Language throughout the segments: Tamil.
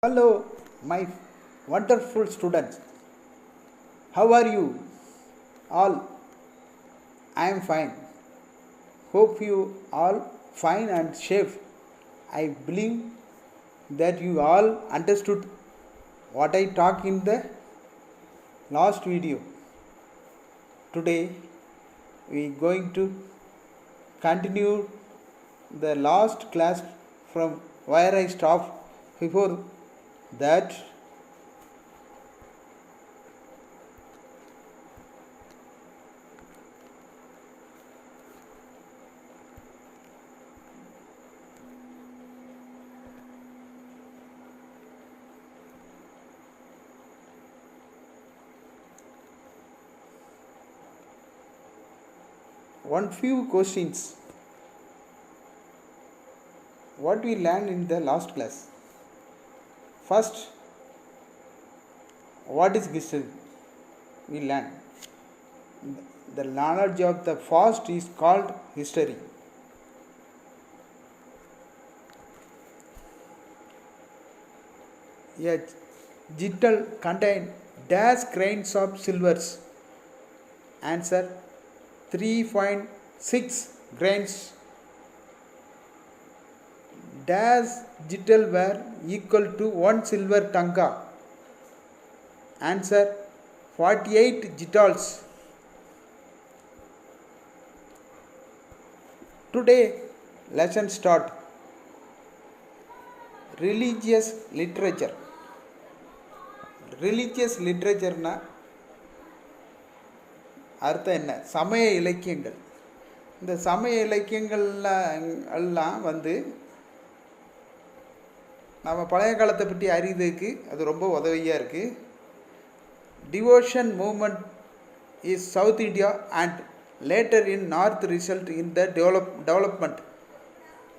Hello, my wonderful students. How are you? All, I am fine. Hope you all fine and safe. I believe that you all understood what I talked in the last video. Today we going to continue the last class from where I stopped before that. One few questions. What we learned in the last class? First, what is history? We learned. The knowledge of the past is called history. A gittal contain dash grains of silvers. Answer 3.6 grains. Dash gittal were equal to 1 silver tanka. Answer 48 gittals. Today lesson start. Religious literature. Religious லிட்ரேச்சர்னா அர்த்தம் என்ன? சமய இலக்கியங்கள். இந்த சமய இலக்கியங்கள்லாம் நம்ம பழைய காலத்தை பற்றி அறிவதற்கு அது ரொம்ப உதவியாக இருக்குது. Devotion movement is South India and later in North result in the development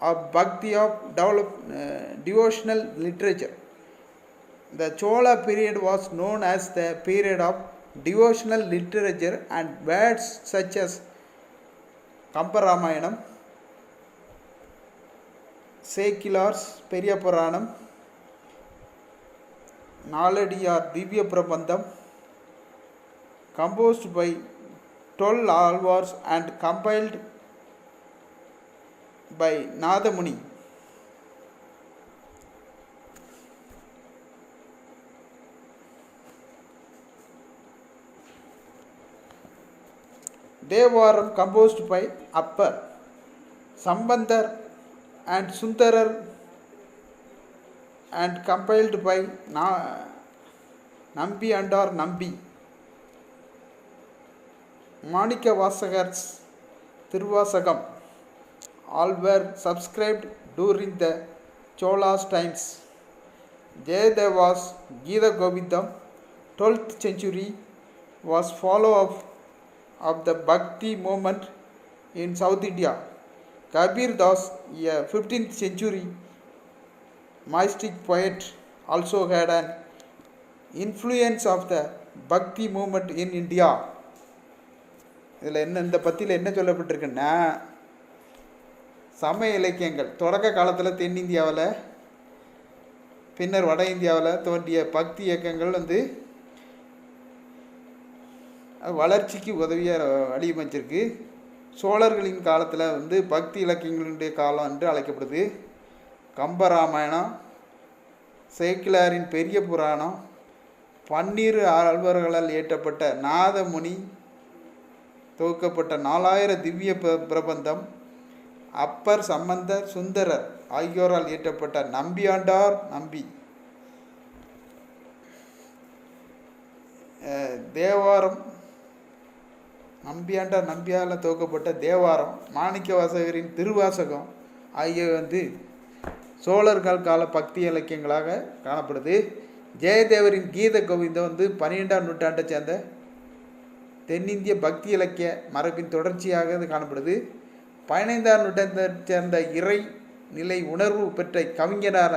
of bhakti of devotional literature. The Chola period was known as the period of devotional literature, and words such as Kamparamayanam, Seculars, Periya Puranam, Naladi or Divya Prabandham, composed by 12 alvars and compiled by Nadamuni. Devaram composed by Appar, Sambandar and Sundarar and compiled by Nambi and or Nambi. Manika Vasagar's Tiruvasagam, all were subscribed during the Chola's times. Jayadevas Gita Govindam, 12th century, was follow-up of the Bhakti movement in South India. Kabir Das, a 15th century mystic poet, also had an influence of the Bhakti movement in India. இதில் இந்த பத்தியில் என்ன சொல்லப்பட்டிருக்குன்னா, சமய இலக்கியங்கள் தொடக்க காலத்தில் தென்னிந்தியாவில் பின்னர் வட இந்தியாவில் தோன்றிய பக்தி இயக்கங்கள் வளர்ச்சிக்கு உதவியாக வடிவமைச்சிருக்கு. சோழர்களின் காலத்தில் பக்தி இலக்கியங்களுடைய காலம் என்று அழைக்கப்படுது. கம்பராமாயணம், சேக்கிலாரின் பெரிய புராணம், 12 ஆழ்வார்களால் இயற்றப்பட்ட நாதமுனி தொகுக்கப்பட்ட 4000 திவ்ய பிரபந்தம், அப்பர், சம்பந்தர், சுந்தரர் ஆகியோரால் இயற்றப்பட்ட நம்பியாண்டார் நம்பி, தேவாரம், நம்பியால் துவக்கப்பட்ட தேவாரம், மாணிக்க வாசகரின் திருவாசகம் ஆகியவை சோழர்கள் கால பக்தி இலக்கியங்களாக காணப்படுது. ஜெயதேவரின் கீத கோவிந்தம் 12ஆம் நூற்றாண்டை சேர்ந்த தென்னிந்திய பக்தி இலக்கிய மரபின் தொடர்ச்சியாக காணப்படுது. 15ஆம் நூற்றாண்டை சேர்ந்த இறை நிலை உணர்வு பெற்ற கவிஞரான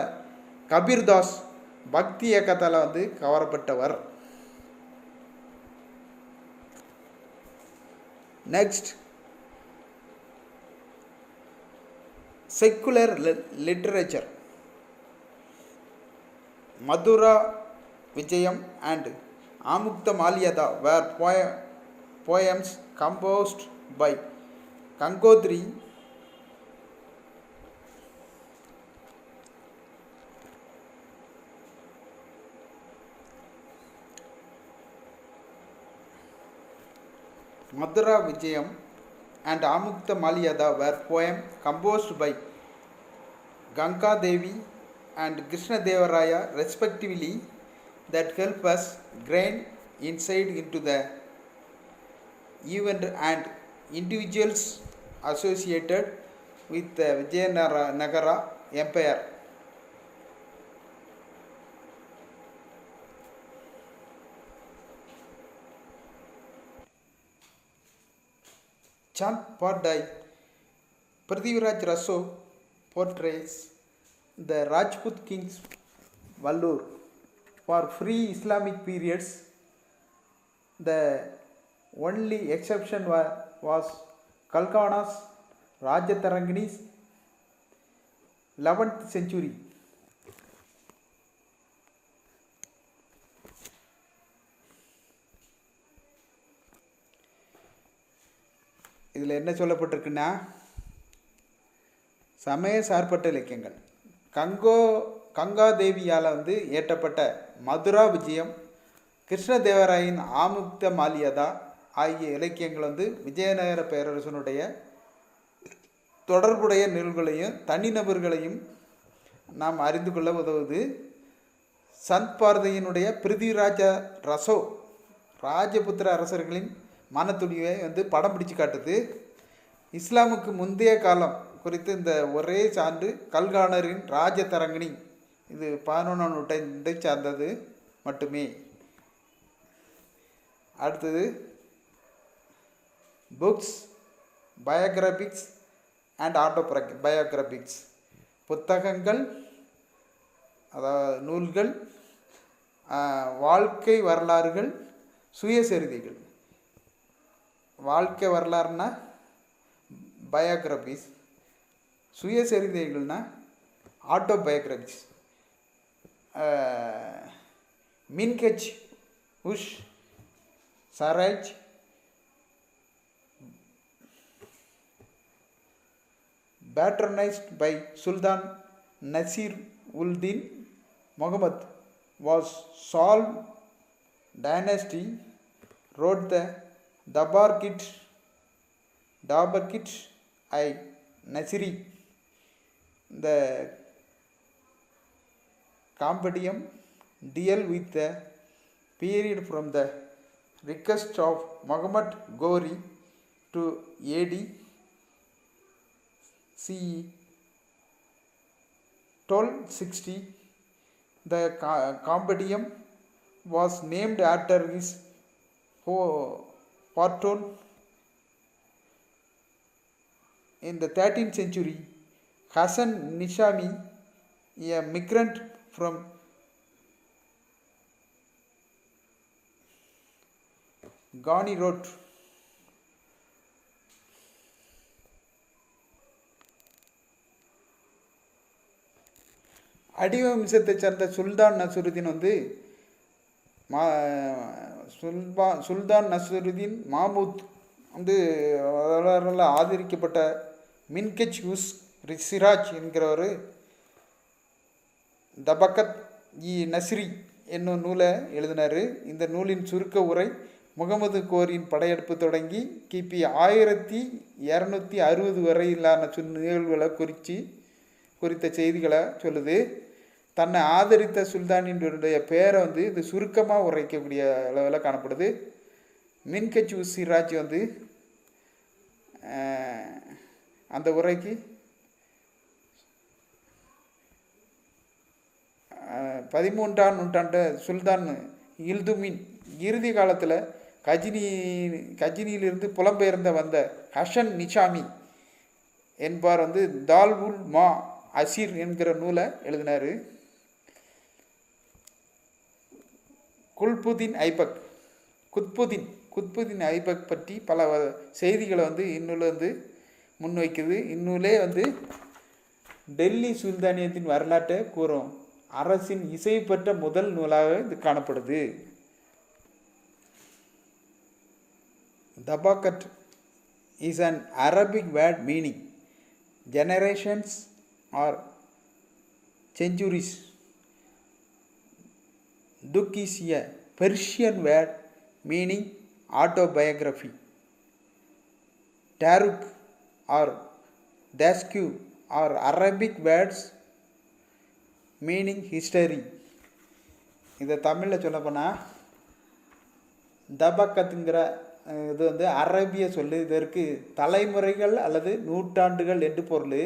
கபீர்தாஸ் பக்தி இயக்கத்தால் கவரப்பட்டவர். Next, secular literature. Madura Vijayam and Amukta Malyada were poems composed by Gangotri. Madura Vijayam and Amukta Malyada were poems composed by Ganga Devi and Krishna Devaraya respectively that help us gain insight into the event and individuals associated with the Vijayanagara Empire. Chand Pardai Prithviraj Raso portrays the Rajput kings Vallur for free Islamic periods. The only exception was Kalkana's Rajatarangini's 11th century. இதில் என்ன சொல்லப்பட்டிருக்குன்னா, சமய சார்பற்ற இலக்கியங்கள் கங்காதேவியால் ஏற்றப்பட்ட மதுரா விஜயம், கிருஷ்ணதேவராயின் ஆமுக்த மால்யதா ஆகிய இலக்கியங்கள் விஜயநகர பேரரசனுடைய தொடர்புடைய நிகழ்வுகளையும் தனிநபர்களையும் நாம் அறிந்து கொள்ள உதவுது. சந்த் பார்தையினுடைய பிருத்திவிராஜ ரசோ ராஜபுத்திர அரசர்களின் மனத்துணிவை படம் பிடிச்சு காட்டுது. இஸ்லாமுக்கு முந்தைய காலம் குறித்து இந்த ஒரே சான்று கல்கானரின் ராஜதரங்கிணி, இது 11ஆம் நூற்றாண்டை சார்ந்தது மட்டுமே. அடுத்தது புக்ஸ், பயோகிராபிக்ஸ் அண்ட் ஆட்டோபயோகிராபிக்ஸ், புத்தகங்கள் அதாவது நூல்கள், வாழ்க்கை வரலாறுகள், சுயசரிதைகள். வாழ்க்கை வரலாறுனா பயோகிராபிஸ், சுயசரிதைகள்னா autobiographies. Minhaj us Siraj patronized by Sultan Nasir ul Din Muhammad was Saul dynasty, wrote the Dabarkit I Nasiri. The compendium deal with the period from the request of Muhammad Ghori to AD CE 1260. The compendium was named after his patron. In the 13th century, Hassan Nishami, a migrant from Ghani, wrote அடிவ வம்சத்தை சேர்ந்த சுல்தான் நசுருதீன் சுல்தான் நசுருதீன் மாமூத் வரலாறுல ஆதரிக்கப்பட்ட மின்கெச் உஸ் சிராஜ் என்கிறவர் தபக்கத் இ நஸ்ரி என்னும் நூலை எழுதினார். இந்த நூலின் சுருக்க உரை முகமது கோரின் படையெடுப்பு தொடங்கி கிபி 1260 வரையிலான நிகழ்வுகளை குறித்த செய்திகளை சொல்லுது. தன்னை ஆதரித்த சுல்தானினுடைய பேரை இது சுருக்கமாக உரைக்கக்கூடிய அளவில் காணப்படுது. மின்கெச் உஸ் சிராஜ் அந்த உரைக்கு 13ஆம் நூற்றாண்டு சுல்தான் இல்துமின் இறுதி காலத்தில் கஜினியிலிருந்து புலம்பெயர்ந்த வந்த ஹசன் நிஷாமி என்பார் தால் உல் மா அசீர் என்கிற நூலை எழுதினார். குத்புதீன் ஐபக் பற்றி பல செய்திகளை இந்நூல் முன்வைக்குது. இந்நூலே டெல்லி சுல்தானியத்தின் வரலாற்றை கூறும். அரசின் இசை பெற்ற முதல் நூலாக இது காணப்படுது. Tabaqat is an Arabic word meaning generations or centuries. Duk is a Persian word meaning autobiography. Taruk or Dasku are Arabic words meaning history. இதை தமிழில் சொல்ல போனால் தபக்கத்துங்கிற இது வந்து அரபிய சொல்லு. இதற்கு தலைமுறைகள் அல்லது நூற்றாண்டுகள் என்று பொருள்.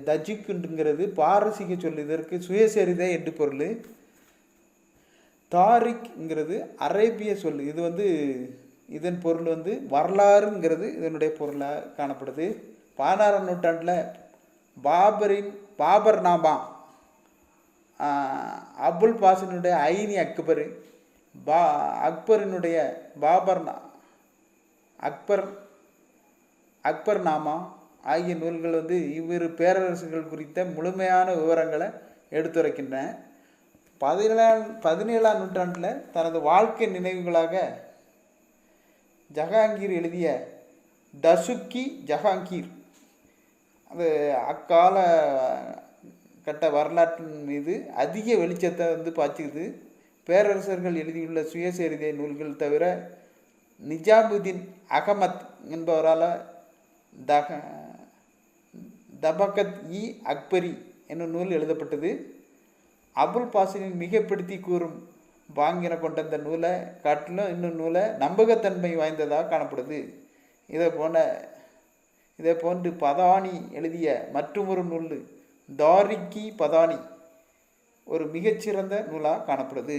தஜிக்குங்கிறது பாரசீக சொல்லு. இதற்கு சுயசரிதை என்று பொருள். தாரிக்ங்கிறது அரேபிய சொல்லு. இது வந்து இதன் பொருள் வந்து வரலாறுங்கிறது இதனுடைய பொருளாக காணப்படுது. 16ஆம் நூற்றாண்டில் பாபர் நாமா, அபுல் பாசனுடைய ஐனி அக்பர், அக்பரினுடைய அக்பர் நாமா ஆகிய நூல்கள் வந்து இவ்விரு பேரரசுகள் குறித்த முழுமையான விவரங்களை எடுத்துரைக்கின்றன. 17ஆம் நூற்றாண்டில் தனது வாழ்க்கை நினைவுகளாக ஜஹாங்கீர் எழுதிய தசுக்கி ஜஹாங்கீர் அது அக்கால கட்ட வரலாற்றின் மீது அதிக வெளிச்சத்தை வந்து பாய்ச்சுக்குது. பேரரசர்கள் எழுதியுள்ள சுயசரிதை நூல்கள் தவிர நிஜாமுதீன் அகமத் என்பவரால் தபகத் இ அக்பரி என்னும் நூல் எழுதப்பட்டது. அபுல் பாசனின் மிகப்படுத்தி கூறும் பாங்கின கொண்ட இந்த நூலை காட்டிலும் இன்னும் நூலை நம்பகத்தன்மை வாய்ந்ததாக காணப்படுது. இதே போன்று பதானி எழுதிய மற்றொரு நூல் தாரிக்கி பதானி ஒரு மிகச்சிறந்த நூலாக காணப்படுது.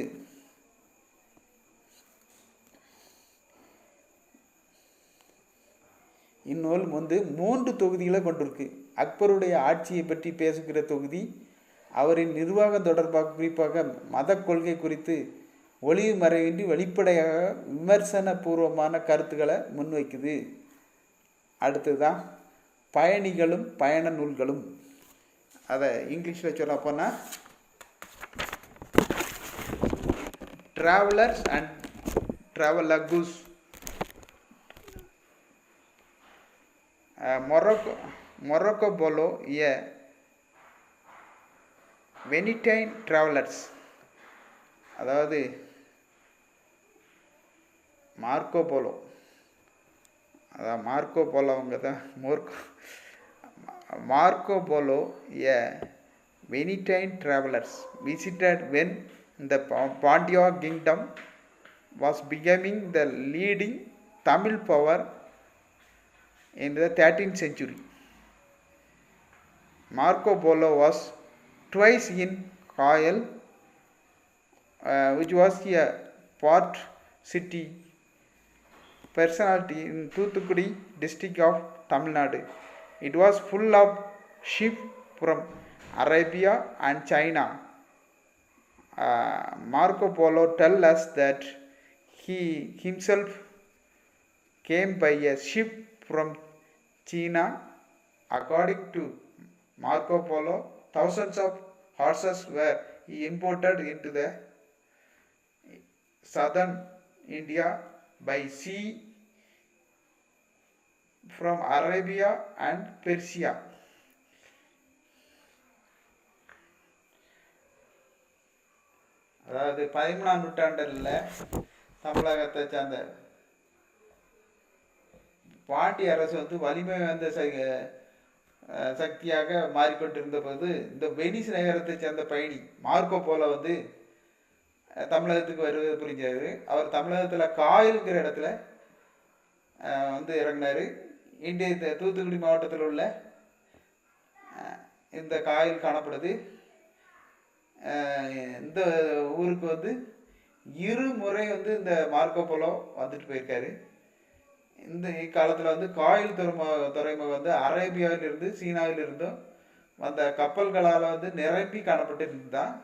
இந்நூல் வந்து 3 தொகுதிகளை கொண்டிருக்கு. அக்பருடைய ஆட்சியை பற்றி பேசுகிற தொகுதி, அவரின் நிர்வாகம் தொடர்பாக குறிப்பாக மத கொள்கை குறித்து ஒளிவு மறைவின்றி வெளிப்படையாக விமர்சன பூர்வமான கருத்துக்களை முன்வைக்குது. அடுத்ததுதான் பயணிகளும் பயண நூல்களும். அதை இங்கிலீஷில் சொல்ல போனால் travellers and travelogues. Marco Polo a Venetian travellers, அதாவது மார்க்கோ போலோவங்க தான் Marco Polo a Venetian travellers visited when the Pandya kingdom was becoming the leading Tamil power in the 13th century. Marco Polo was twice in Kayal, which was a port city personality in Thoothukudi district of Tamil Nadu. It was full of ships from Arabia and China. Marco Polo tells us that he himself came by a ship from China. According to Marco Polo, thousands of horses were imported into the southern India by sea from Arabia and Persia. அதாவது 13ஆம் நூற்றாண்டில் தமிழகத்தை சார்ந்த பாண்டிய அரசு வந்து வலிமை வாய்ந்த சக்தியாக மாறிக்கொண்டிருந்த போது இந்த வெனிஸ் நகரத்தை சேர்ந்த பயணி மார்க்கோ போலோ வந்து தமிழகத்துக்கு வருவது புரிஞ்சாரு. அவர் தமிழகத்தில் காயல்ங்கிற இடத்துல வந்து இறங்கினார். இந்திய தூத்துக்குடி மாவட்டத்தில் உள்ள இந்த காயல் காணப்படுது. இந்த ஊருக்கு வந்து 2 முறை வந்து இந்த மார்க்கோ போலோ வந்துட்டு போயிருக்காரு. இந்த இக்காலத்தில் வந்து காயில் துறைமுகம் வந்து அரேபியாவிலிருந்து சீனாவிலிருந்தும் வந்த கப்பல்களால் வந்து நிரம்பி காணப்பட்டு இருந்தான்.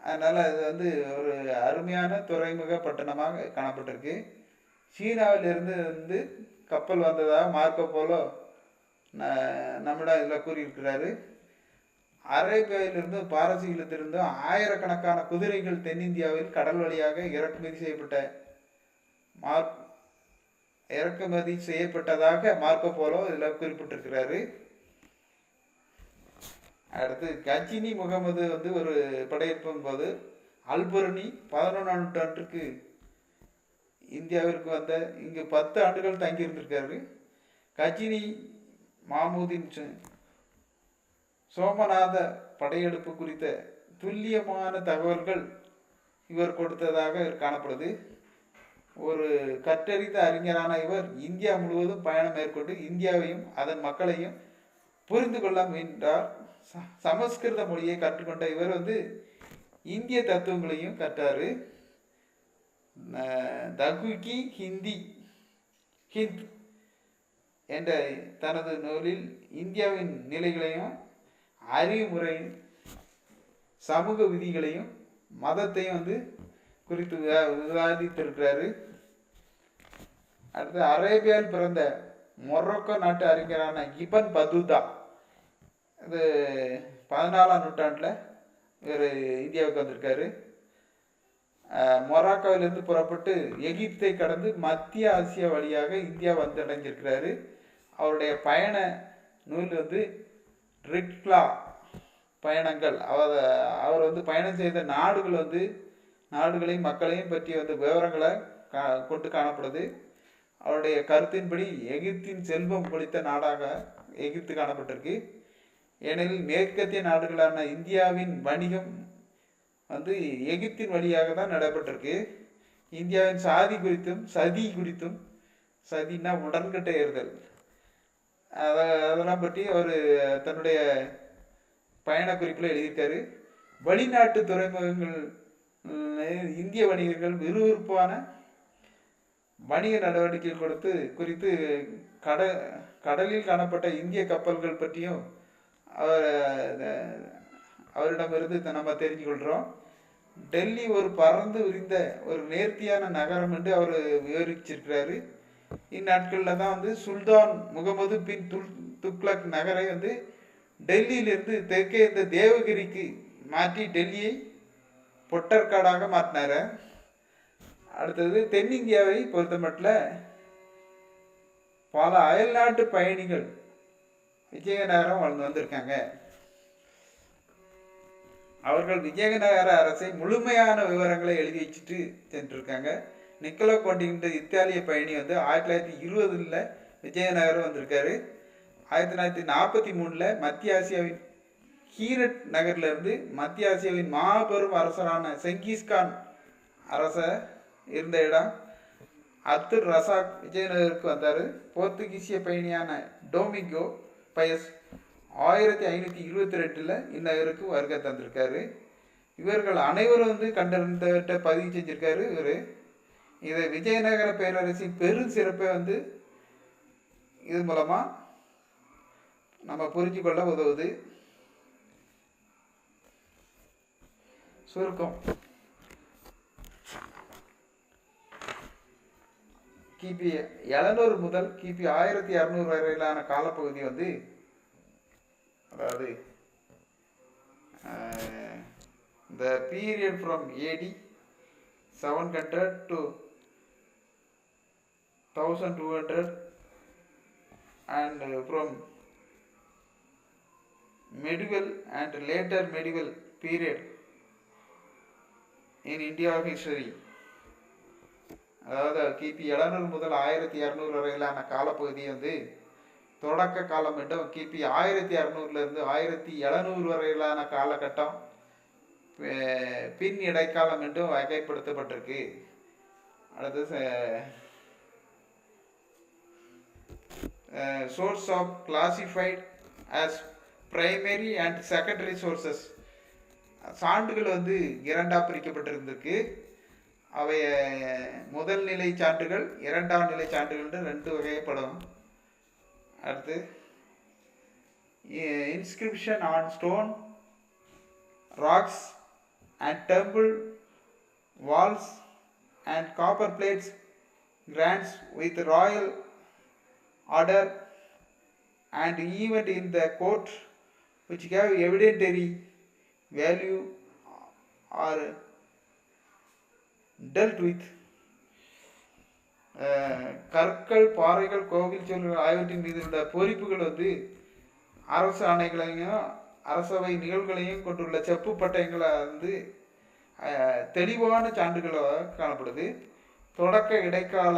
அதனால் அது வந்து ஒரு அருமையான துறைமுக பட்டணமாக காணப்பட்டிருக்கு. சீனாவிலிருந்து வந்து கப்பல் வந்ததாக மார்க்கோ போலோ நம்மிடம் இதில் கூறியிருக்கிறாரு. அரேபியாவிலிருந்து பாரசீகத்திலிருந்தும் ஆயிரக்கணக்கான குதிரைகள் தென்னிந்தியாவில் கடல் வழியாக இறக்குமதி செய்யப்பட்டதாக மார்க்கோ போலோ இதில் குறிப்பிட்டிருக்கிறாரு. அடுத்து கஜினி முகமது ஒரு படையெடுப்பின் போது அல்புரணி 11ஆம் நூற்றாண்டுக்கு இந்தியாவிற்கு வந்த இங்கு 10 ஆண்டுகள் தங்கியிருந்திருக்காரு. கஜினி மாமூதின் சோமநாத படையெடுப்பு குறித்த துல்லியமான தகவல்கள் இவர் கொடுத்ததாக காணப்படுது. ஒரு கற்றறிந்த அறிஞரான இவர் இந்தியா முழுவதும் பயணம் மேற்கொண்டு இந்தியாவையும் அதன் மக்களையும் புரிந்து கொள்ள முயன்றார். சமஸ்கிருத மொழியை கற்றுக்கொண்ட இவர் இந்திய தத்துவங்களையும் கற்றாரு. தகுகி ஹிந்த் என்ற தனது நூலில் இந்தியாவின் நிலைகளையும் அறிவுமுறை சமூக விதிகளையும் மதத்தையும் குறித்து விவாதித்திருக்கிறாரு. அடுத்து அரேபியாவில் பிறந்த மொரோக்கோ நாட்டு அறிஞரான இபன் பதுதா, இது 14ஆம் நூற்றாண்டில் இவர் இந்தியாவுக்கு வந்திருக்காரு. மொராக்கோவிலிருந்து புறப்பட்டு எகிப்தை கடந்து மத்திய ஆசியா வழியாக இந்தியா வந்தடைஞ்சிருக்கிறாரு. அவருடைய பயண நூல் ரிக்லா பயணங்கள். அவர் பயணம் செய்த நாடுகளையும் மக்களையும் பற்றிய விவரங்களை கொண்டு காணப்படுது. அவருடைய கருத்தின்படி எகிப்தின் செல்வம் கொளித்த நாடாக எகிப்து காணப்பட்டிருக்கு. ஏனெனில் மேற்கத்திய நாடுகளான இந்தியாவின் வணிகம் எகிப்தின் வழியாக தான் நடைபெற்றிருக்கு. இந்தியாவின் சதி குறித்தும் சதினா உடன்கட்டை ஏறுதல், அதெல்லாம் பற்றி அவர் தன்னுடைய பயண குறிப்பில் எழுதியிருக்காரு. வெளிநாட்டு துறைமுகங்கள் இந்திய வணிகர்கள் விறுவிறுப்பான வணிக நடவடிக்கைகள் குறித்து கடலில் காணப்பட்ட இந்திய கப்பல்கள் பற்றியும் அவரிடமிருந்து நம்ம தெரிஞ்சு கொள்கிறோம். டெல்லி ஒரு பறந்து விரிந்த ஒரு நேர்த்தியான நகரம் என்று அவர் விவரிச்சிருக்கிறாரு. இந்நாட்களில் தான் சுல்தான் முகமது பின் துக்ளக் நகரை டெல்லியிலிருந்து தெற்கே இந்த தேவகிரிக்கு மாற்றி டெல்லியை பொட்டற்காடாக மாற்றினார். அடுத்தது தென்னிந்தியாவை பொறுத்தமட்டில் பல அயல்நாட்டு பயணிகள் விஜயநகரம் வந்திருக்காங்க. அவர்கள் விஜயநகர அரசை முழுமையான விவரங்களை எழுதி வச்சுட்டு சென்றிருக்காங்க. நிக்கோலோ கோண்டின்ற இத்தாலிய பயணி 1920 விஜயநகரம் வந்திருக்காரு. 1943 மத்திய ஆசியாவின் ஹீரட் நகரிலிருந்து மத்திய ஆசியாவின் மாபெரும் அரசரான செங்கிஸ்கான் அரச இருந்த இடம் அப்துல் ரசாக் விஜயநகருக்கு வந்தார். போர்த்துகீசிய பயணியான டோமிங்கோ பயஸ் 1522 இந்நகருக்கு வருகை தந்திருக்காரு. இவர்கள் அனைவரும் கண்டறிந்த பதிவு செஞ்சிருக்காரு இவர். இதை விஜயநகர பேரரசின் பெரும் சிறப்பை இது மூலமா நம்ம புரிஞ்சு கொள்ள உதவுது. சுருக்கம்: கிபி 700 முதல் கிபி 1200 வரையிலான காலப்பகுதி அதாவது the period from AD 700 to 1200 and from medieval and later medieval period in India history. அதாவது கிபி 700 முதல் 1200 வரையிலான காலப்பகுதி தொடக்க காலம் என்றும், கிபி 1200 1700 வரையிலான காலகட்டம் பின் இடைக்காலம் என்றும் வகைப்படுத்தப்பட்டிருக்கு. அடுத்து source of classified as primary and secondary sources. சான்றுகள் இரண்டாக பிரிக்கப்பட்டிருந்திருக்கு. அவை முதல் நிலை சான்றுகள், இரண்டாம் நிலை சான்றுகள் 2 வகைப்படும். அடுத்து inscription on stone, rocks and temple walls and copper plates grants with royal order and event in the court which have evidentiary value are dealt with. கற்கள், பாறைகள், கோவில் சொல்கள் ஆகியவற்றின் மீது உள்ள பொறிப்புகள் அரசு ஆணைகளையும் அரசவை நிகழ்வுகளையும் கொண்டுள்ள செப்பு பட்டயங்களை தெளிவான சான்றுகளாக காணப்படுது. தொடக்க இடைக்கால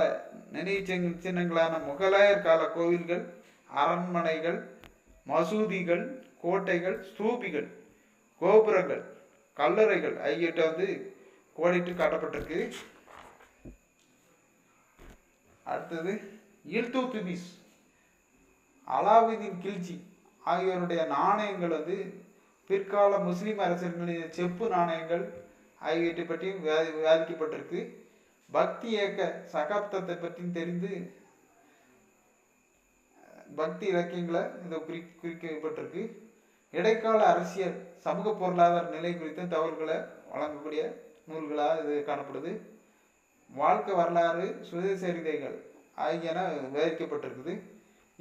நினைவு சின்னங்களான முகலாயர் கால கோவில்கள், அரண்மனைகள், மசூதிகள், கோட்டைகள், ஸ்தூபிகள், கோபுரங்கள், கல்லறைகள் ஆகியவற்றை கோடிட்டு காட்டப்பட்டிருக்கு. அடுத்தது இல்துத்மிஷ், அலாவுதீன் கில்ஜி ஆகியோருடைய நாணயங்கள் பிற்கால முஸ்லீம் அரசர்களின் செப்பு நாணயங்கள் ஆகியவற்றை பற்றியும் விவாதிக்கப்பட்டிருக்கு. பக்தி இயக்க சகாப்தத்தை பற்றியும் தெரிந்து பக்தி இலக்கியங்களை குறிக்கப்பட்டிருக்கு. இடைக்கால அரசியல், சமூக பொருளாதார நிலை குறித்த தகவல்களை வழங்கக்கூடிய நூல்களாக இது காணப்படுது. வாழ்க்கை வரலாறு, சுயசரிதைகள் ஆகியன விவரிக்கப்பட்டிருக்குது.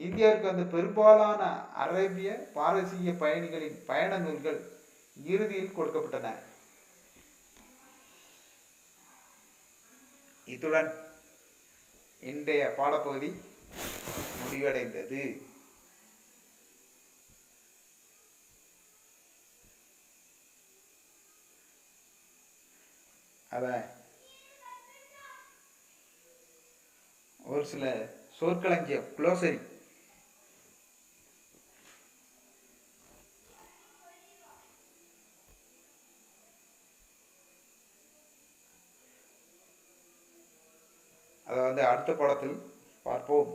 இந்தியாவுக்கு பெரும்பாலான அரேபிய, பாரசீக பயணிகளின் பயண நூல்கள் இறுதியில் கொடுக்கப்பட்டன. இத்துடன் இன்றைய பாடப்பகுதி முடிவடைந்தது. ஒரு சில சொற்களஞ்சியம், குளோசரி. அதை அடுத்த பாடத்தில் பார்ப்போம்.